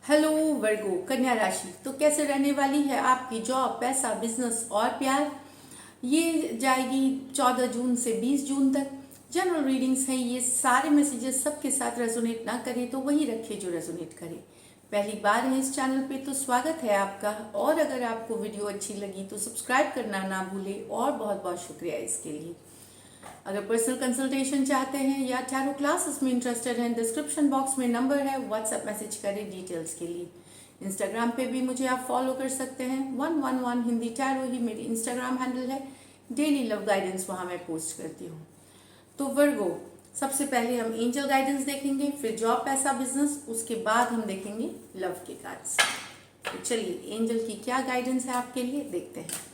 Hello वर्गो कन्या राशि। तो कैसे रहने वाली है आपकी जॉब, पैसा, बिजनेस और प्यार। ये जाएगी 14 जून से 20 जून तक। जनरल रीडिंग्स हैं, ये सारे मैसेजेस सबके साथ रेजोनेट ना करें तो वही रखे जो रेजोनेट करे। पहली बार है इस चैनल पे तो स्वागत है आपका। और अगर आपको वीडियो अच्छी लगी तो सब्सक्राइब करना ना भूलें और बहुत बहुत शुक्रिया इसके लिए। अगर पर्सनल कंसल्टेशन चाहते हैं या टैरो क्लासेस में इंटरेस्टेड हैं, डिस्क्रिप्शन बॉक्स में नंबर है, व्हाट्सएप मैसेज करें डिटेल्स के लिए। इंस्टाग्राम पे भी मुझे आप फॉलो कर सकते हैं, 111 हिंदी टैरो ही मेरी इंस्टाग्राम हैंडल है। डेली लव गाइडेंस वहाँ मैं पोस्ट करती हूँ। तो वर्गो, सबसे पहले हम एंजल गाइडेंस देखेंगे, फिर जॉब, पैसा, बिजनेस, उसके बाद हम देखेंगे लव के कार्ड्स। तो चलिए एंजल की क्या गाइडेंस है आपके लिए देखते हैं।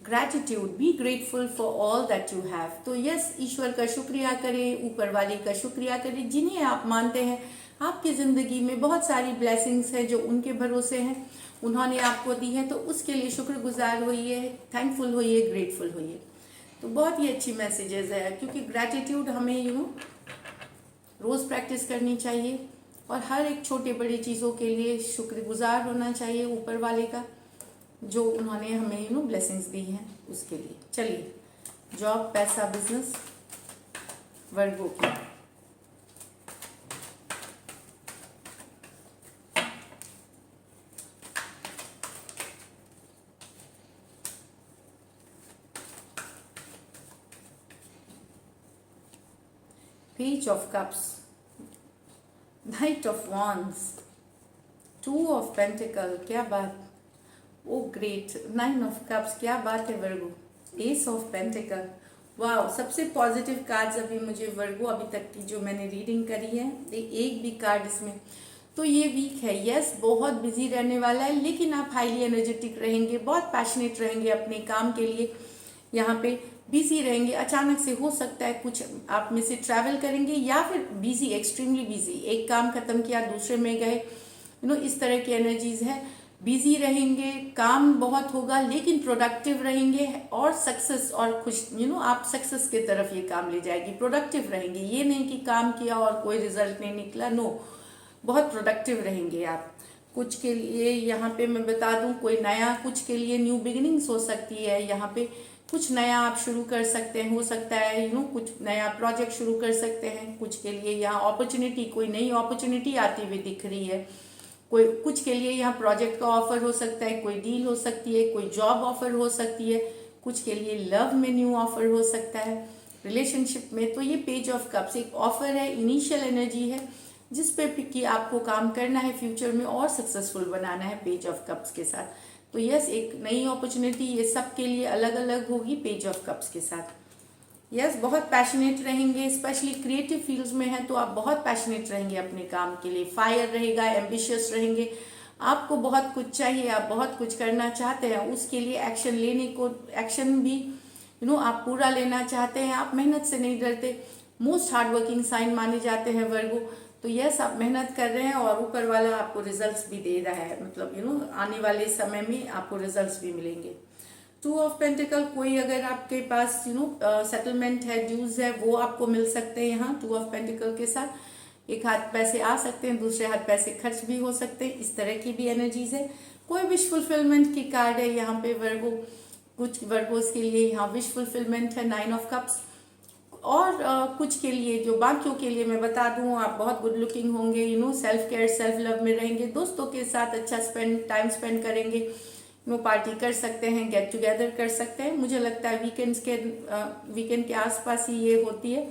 Gratitude, be grateful for all that you have. तो यस, ईश्वर का शुक्रिया करें, ऊपर वाले का शुक्रिया करें जिन्हें आप मानते हैं। आपकी ज़िंदगी में बहुत सारी ब्लेसिंग्स हैं जो उनके भरोसे हैं, उन्होंने आपको दी है, तो उसके लिए शुक्रगुजार होइए, थैंकफुल होइए, ग्रेटफुल होइए। तो बहुत ही अच्छी मैसेजेस है, क्योंकि ग्रैटिट्यूड हमें रोज़ प्रैक्टिस करनी चाहिए और हर एक छोटे बड़े चीज़ों के लिए शुक्रगुजार होना चाहिए ऊपर वाले का, जो उन्होंने हमें ब्लेसिंग्स दी हैं उसके लिए। चलिए जॉब, पैसा, बिजनेस, वर्गों की। Page of cups, night of wands, two of pentacle, क्या बात, ओ ग्रेट, नाइन ऑफ कप्स, क्या बात है वर्गो, एस ऑफ पेंटिकल, वाह, सबसे पॉजिटिव कार्ड्स अभी मुझे वर्गो अभी तक की जो मैंने रीडिंग करी है, एक भी कार्ड इसमें। तो ये वीक है, यस, बहुत बिजी रहने वाला है, लेकिन आप हाईली एनर्जेटिक रहेंगे, बहुत पैशनेट रहेंगे अपने काम के लिए, यहाँ पे बिजी रहेंगे। अचानक से हो सकता है कुछ आप में से ट्रैवल करेंगे या फिर बिजी, एक्सट्रीमली बिजी, एक काम खत्म किया दूसरे में गए, इस तरह की एनर्जीज है। बिजी रहेंगे, काम बहुत होगा, लेकिन प्रोडक्टिव रहेंगे और सक्सेस और खुश, आप सक्सेस की तरफ ये काम ले जाएगी। प्रोडक्टिव रहेंगे, ये नहीं कि काम किया और कोई रिजल्ट नहीं निकला, नो, बहुत प्रोडक्टिव रहेंगे आप। कुछ के लिए यहाँ पे मैं बता दूँ, कोई नया, कुछ के लिए न्यू बिगिनिंग्स हो सकती है, यहाँ पे कुछ नया आप शुरू कर सकते हैं, हो सकता है कुछ नया प्रोजेक्ट शुरू कर सकते हैं। कुछ के लिए यहाँ अपॉर्चुनिटी, कोई नई अपॉर्चुनिटी आती हुई दिख रही है। कोई, कुछ के लिए यहाँ प्रोजेक्ट का ऑफर हो सकता है, कोई डील हो सकती है, कोई जॉब ऑफर हो सकती है। कुछ के लिए लव में न्यू ऑफर हो सकता है, रिलेशनशिप में। तो ये पेज ऑफ कप्स एक ऑफर है, इनिशियल एनर्जी है, जिस पे कि आपको काम करना है फ्यूचर में और सक्सेसफुल बनाना है पेज ऑफ कप्स के साथ। तो यस, एक नई अपॉर्चुनिटी ये सबके लिए अलग अलग होगी पेज ऑफ कप्स के साथ। यस, बहुत पैशनेट रहेंगे, स्पेशली क्रिएटिव फील्ड्स में है तो आप बहुत पैशनेट रहेंगे अपने काम के लिए, फायर रहेगा, एम्बिशियस रहेंगे, आपको बहुत कुछ चाहिए, आप बहुत कुछ करना चाहते हैं, उसके लिए एक्शन लेने को, एक्शन भी आप पूरा लेना चाहते हैं, आप मेहनत से नहीं डरते। मोस्ट हार्ड वर्किंग साइन माने जाते हैं वर्गो। तो यस, आप मेहनत कर रहे हैं और ऊपर वाला आपको रिजल्ट्स भी दे रहा है, मतलब आने वाले समय में आपको रिजल्ट्स भी मिलेंगे। टू ऑफ पेंटिकल, कोई अगर आपके पास सेटलमेंट है, ड्यूज है, वो आपको मिल सकते हैं यहाँ टू ऑफ पेंटिकल के साथ। एक हाथ पैसे आ सकते हैं, दूसरे हाथ पैसे खर्च भी हो सकते हैं, इस तरह की भी एनर्जीज है। कोई विश फुलफिलमेंट की कार्ड है यहाँ पे वर्गो, कुछ वर्गोस के लिए यहाँ विश फुलफिलमेंट है, नाइन ऑफ कप्स। और कुछ के लिए, जो बाकियों के लिए मैं बता दूं, आप बहुत गुड लुकिंग होंगे, सेल्फ केयर, सेल्फ लव में रहेंगे, दोस्तों के साथ अच्छा टाइम स्पेंड करेंगे, पार्टी कर सकते हैं, गेट टुगेदर कर सकते हैं। मुझे लगता है वीकेंड के आसपास ही ये होती है।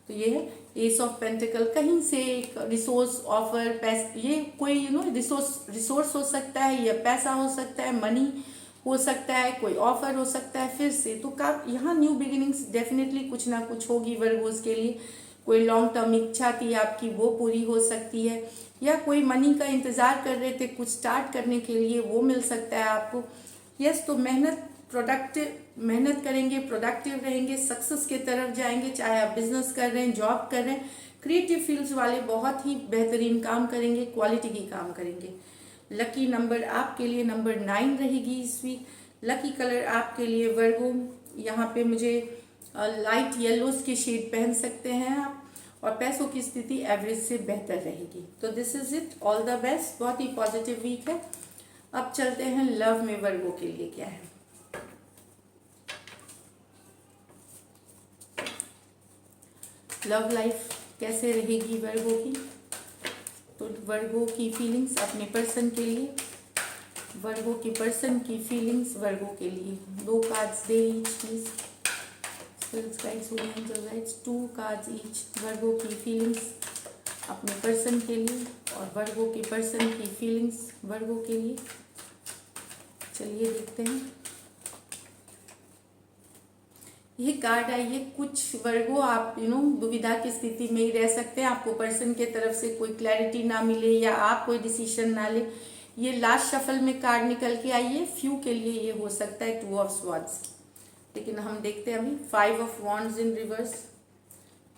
तो ये है एस ऑफ पेंटिकल, कहीं से एक रिसोर्स ऑफर, ये कोई रिसोर्स हो सकता है, या पैसा हो सकता है, मनी हो सकता है, कोई ऑफर हो सकता है फिर से। तो यहाँ न्यू बिगिनिंग्स डेफिनेटली कुछ ना कुछ होगी वर्गोस के लिए। कोई लॉन्ग टर्म इच्छा थी आपकी, वो पूरी हो सकती है, या कोई मनी का इंतजार कर रहे थे कुछ स्टार्ट करने के लिए, वो मिल सकता है आपको। यस, तो मेहनत करेंगे, प्रोडक्टिव रहेंगे, सक्सेस की तरफ जाएंगे, चाहे आप बिजनेस कर रहे हैं, जॉब कर रहे हैं, क्रिएटिव फील्ड्स वाले बहुत ही बेहतरीन काम करेंगे, क्वालिटी की काम करेंगे। लकी नंबर आपके लिए नंबर 9 रहेगी इस वीक। लकी कलर आपके लिए वर्गो, यहाँ पे मुझे लाइट येलोस के शेड पहन सकते हैं आप, और पैसों की स्थिति एवरेज से बेहतर रहेगी। तो this is it, all the best, बहुत ही पॉजिटिव वीक है। अब चलते हैं लव में वर्गो के लिए क्या है। लव लाइफ कैसे रहेगी वर्गो की, तो वर्गो की फीलिंग्स अपने पर्सन के लिए, वर्गो के पर्सन की फीलिंग्स वर्गो के लिए। 2 कार्ड्स दे each please, spirits guides holy angel guides, 2 cards each. Virgo की फीलिंग्स अपने पर्सन के लिए और वर्गो के पर्सन की फीलिंग्स वर्गो के लिए। चलिए देखते हैं। ये कार्ड है, ये कुछ वर्गो आप दुविधा की स्थिति में ही रह सकते हैं। आपको पर्सन के तरफ से कोई क्लैरिटी ना मिले या आप कोई डिसीजन ना ले। ये लास्ट शफल में कार्ड निकल के आई है, फ्यू के लिए ये हो सकता है 2 ऑफ स्वॉर्ड्स। लेकिन हम देखते हैं अभी 5 of wands in reverse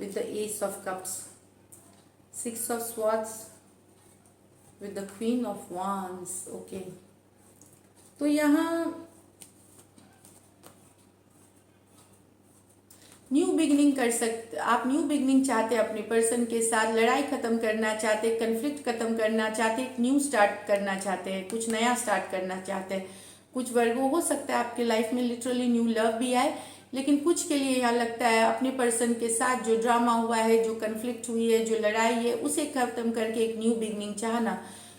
with the S of cups, 6 of swords with the queen of wands. Okay, तो यहाँ न्यू बिगनिंग कर सकते, आप न्यू बिगनिंग चाहते हैं अपने पर्सन के साथ, लड़ाई खत्म करना चाहते हैं, कन्फ्लिक्ट खत्म करना चाहते हैं, न्यू स्टार्ट करना चाहते हैं, कुछ नया स्टार्ट करना चाहते हैं। कुछ वर्गो हो सकता है आपके लाइफ में लिटरली न्यू लव भी आए, लेकिन कुछ के लिए यहाँ लगता है अपने पर्सन के साथ जो ड्रामा हुआ है, जो कन्फ्लिक्ट हुई है, जो लड़ाई है, उसे खत्म करके एक न्यू बिगनिंग चाहना।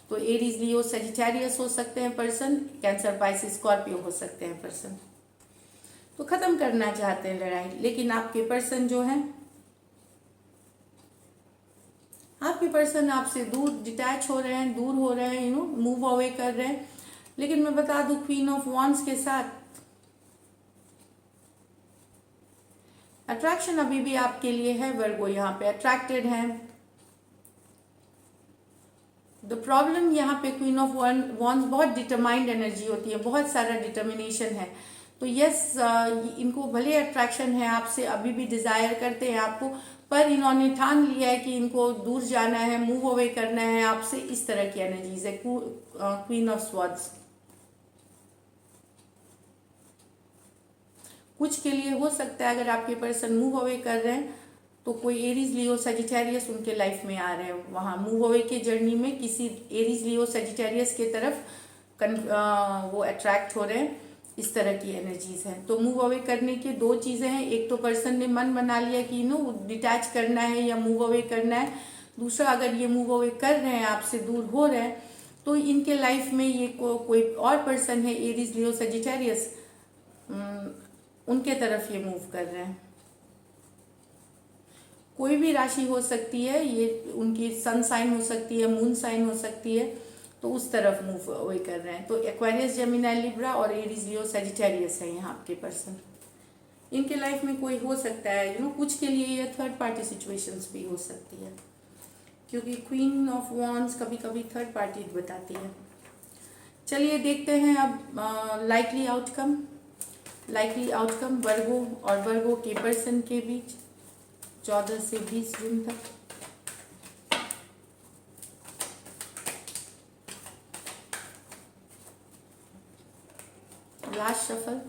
तो एरीज, लियो, सजिटेरियस हो सकते हैं पर्सन, कैंसर, पाइसिस, स्कॉर्पियो हो सकते हैं पर्सन। तो खत्म करना चाहते हैं लड़ाई, लेकिन आपके पर्सन जो है, आपके पर्सन आपसे दूर डिटैच हो रहे हैं, दूर हो रहे हैं, मूव अवे कर रहे हैं। लेकिन मैं बता दूं क्वीन ऑफ वॉन्ड्स के साथ अट्रैक्शन अभी भी आपके लिए है वर्गो, यहाँ पे अट्रैक्टेड है। द प्रॉब्लम यहाँ पे क्वीन ऑफ वॉन्ड्स बहुत डिटरमाइंड एनर्जी होती है, बहुत सारा डिटर्मिनेशन है। तो यस, इनको भले अट्रैक्शन है आपसे, अभी भी डिजायर करते हैं आपको, पर इन्होंने ठान लिया है कि इनको दूर जाना है, मूव अवे करना है आपसे। इस तरह की एनर्जीज है क्वीन ऑफ स्वॉर्ड्स। कुछ के लिए हो सकता है अगर आपके पर्सन मूव अवे कर रहे हैं तो कोई एरीज, लियो, सजिटेरियस उनके लाइफ में आ रहे हैं। वहां मूव अवे के जर्नी में किसी एरीज, लियो, सजिटेरियस के तरफ वो अट्रैक्ट हो रहे हैं। इस तरह की एनर्जीज हैं। तो मूव अवे करने के 2 चीजें हैं, एक तो पर्सन ने मन बना लिया कि डिटैच करना है या मूव अवे करना है। दूसरा, अगर ये मूव अवे कर रहे हैं, आपसे दूर हो रहे हैं, तो इनके लाइफ में ये कोई और पर्सन है, एरीज, लियो, सजिटेरियस, उनके तरफ ये मूव कर रहे हैं। कोई भी राशि हो सकती है, ये उनकी सन साइन हो सकती है, मून साइन हो सकती है, तो उस तरफ मूव अवे कर रहे हैं। तो एक्वेरियस, जेमिनी, लिब्रा और एरीज, लियो, सजिटेरियस है यहाँ आपके पर्सन। इनके लाइफ में कोई हो सकता है, कुछ के लिए ये थर्ड पार्टी सिचुएशंस भी हो सकती है, क्योंकि क्वीन ऑफ वॉन्ड्स कभी कभी थर्ड पार्टी बताती है। चलिए देखते हैं अब लाइकली आउटकम वर्गो और वर्गो के पर्सन के बीच 14 से 20 जून तक। Last shuffle,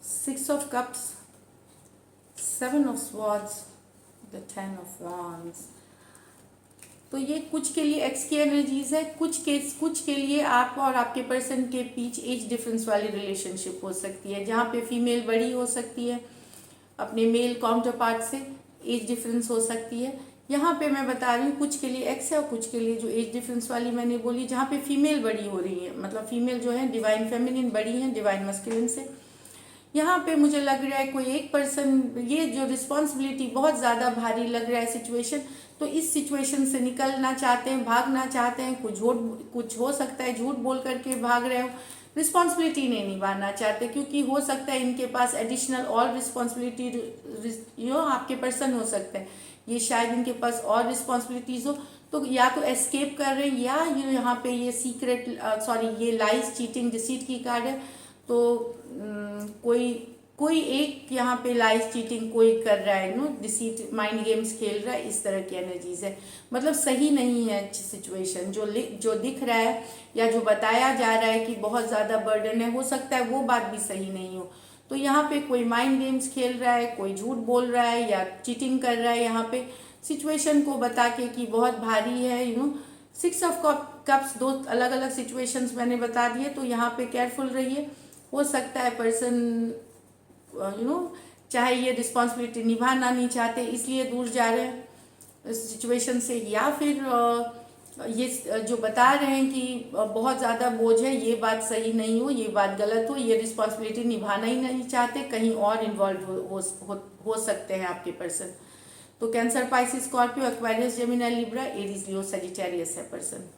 six of cups, 7 of swords, the 10 of wands. तो ये कुछ के लिए एक्स की एनर्जीज है, कुछ के लिए आप और आपके पर्सन के बीच एज डिफरेंस वाली रिलेशनशिप हो सकती है, जहाँ पे फीमेल बड़ी हो सकती है अपने मेल काउंटर पार्ट से, एज डिफरेंस हो सकती है। यहाँ पे मैं बता रही हूँ कुछ के लिए एक्स है और कुछ के लिए जो एज डिफरेंस वाली मैंने बोली, जहाँ पे फीमेल बड़ी हो रही है, मतलब फीमेल जो है डिवाइन फेमिनिन बड़ी है डिवाइन मस्कुलिन से। यहाँ पे मुझे लग रहा है कोई एक पर्सन, ये जो रिस्पॉन्सिबिलिटी बहुत ज़्यादा भारी लग रहा है सिचुएशन, तो इस सिचुएशन से निकलना चाहते हैं, भागना चाहते हैं। कुछ हो सकता है झूठ बोल करके भाग रहे हो, रिस्पॉन्सिबिलिटी नहीं निभाना चाहते, क्योंकि हो सकता है इनके पास एडिशनल और रिस्पॉन्सिबिलिटी आपके पर्सन हो सकते हैं, ये शायद इनके पास और रिस्पॉन्सिबिलिटीज हो, तो या तो एस्केप कर रहे हैं या यहाँ पे ये सीक्रेट ये लाइज, चीटिंग, डिसीट की कार्ड है। तो कोई कोई एक यहाँ पे लाइफ चीटिंग कोई कर रहा है, नो डिसीट, माइंड गेम्स खेल रहा है, इस तरह की एनर्जीज है। मतलब सही नहीं है सिचुएशन जो दिख रहा है या जो बताया जा रहा है कि बहुत ज़्यादा बर्डन है, हो सकता है वो बात भी सही नहीं हो। तो यहाँ पे कोई माइंड गेम्स खेल रहा है, कोई झूठ बोल रहा है या चीटिंग कर रहा है यहाँ पे सिचुएशन को बता के कि बहुत भारी है, यू नो। 6 ऑफ कप्स, दो अलग अलग सिचुएशंस मैंने बता दिए, तो यहाँ पे केयरफुल रहिए। हो सकता है पर्सन चाहे ये रिस्पॉन्सिबिलिटी निभाना नहीं चाहते इसलिए दूर जा रहे हैं सिचुएशन से, या फिर ये जो बता रहे हैं कि बहुत ज़्यादा बोझ है, ये बात सही नहीं हो, ये बात गलत हो, ये रिस्पॉन्सिबिलिटी निभाना ही नहीं चाहते, कहीं और इन्वॉल्व हो सकते हैं आपके पर्सन। तो Cancer, Pisces, Scorpio, Aquarius, Gemini, Libra, Aries, Leo, Sagittarius है पर्सन।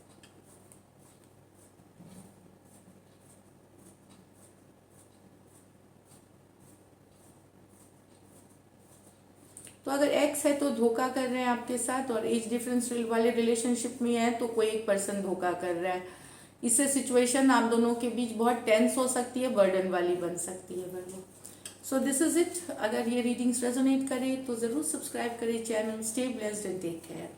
तो अगर एक्स है तो धोखा कर रहे हैं आपके साथ, और एज डिफरेंस वाले रिलेशनशिप में है तो कोई एक पर्सन धोखा कर रहा है। इससे सिचुएशन आप दोनों के बीच बहुत टेंस हो सकती है, बर्डन वाली बन सकती है Virgo. So this is it. अगर ये रीडिंग्स रेजोनेट करे तो ज़रूर सब्सक्राइब करें channel. Stay blessed and take care.